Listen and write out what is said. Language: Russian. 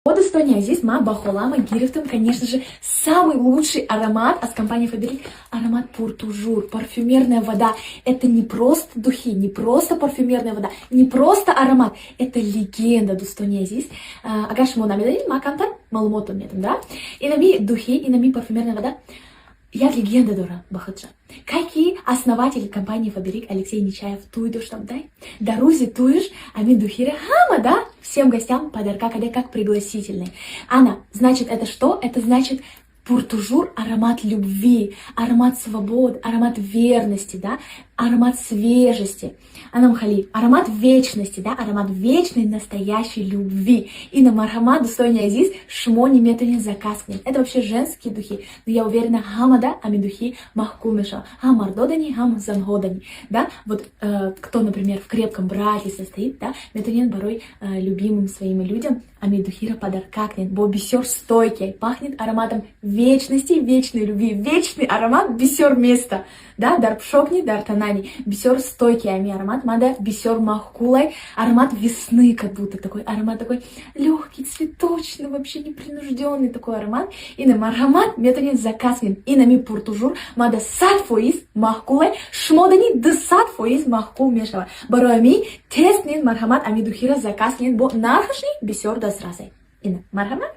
Под Эстония здесь ма бахолама гирифтом, конечно же, самый лучший аромат от компании Faberlic. Аромат Пуртужур, парфюмерная вода. Это не просто духи, не просто парфюмерная вода, не просто аромат. Это легенда Эстония здесь. Агаш монамедалин, макантар, малумотом метом, да? И нами духи, и нами парфюмерная вода. Я легенда Дора Бахаджа. Какие основатели компании Faberlic Алексей Нечаев туйдуш там дай, дарузи туйш, ами духире хама, да? Всем гостям подарка, как пригласительный. Анна, значит, это что? Это значит Пуртужур, аромат любви, аромат свободы, аромат верности, да, аромат свежести. Анамхали, аромат вечности, да, аромат вечной настоящей любви. И на мархамат достойный азиз шмони метани заказкни. Это вообще женские духи, но я уверена, хамада, ами духи махкумеша, хамардодани, хам зангодани, да. Вот кто, например, в крепком браке состоит, да, метанен порой любимым своим людям, ами духира подаркакнен, бо бисер стойкий, пахнет ароматом вечности, вечной любви, вечный аромат бисер места, да, дарпшокни, дартанани, бисер стойкий, ами аромат мада бисер махкулай, аромат весны, как будто такой аромат такой легкий, цветочный, вообще непринужденный такой аромат, и на аромат метанен заказнен, и на ми Пуртужур мада сад фоис махкулай, шмодани да сад фоис махкул мешава, бароами теснен мархамат ами духира заказнен, бо нархашни бисер да сразай. И на мархамат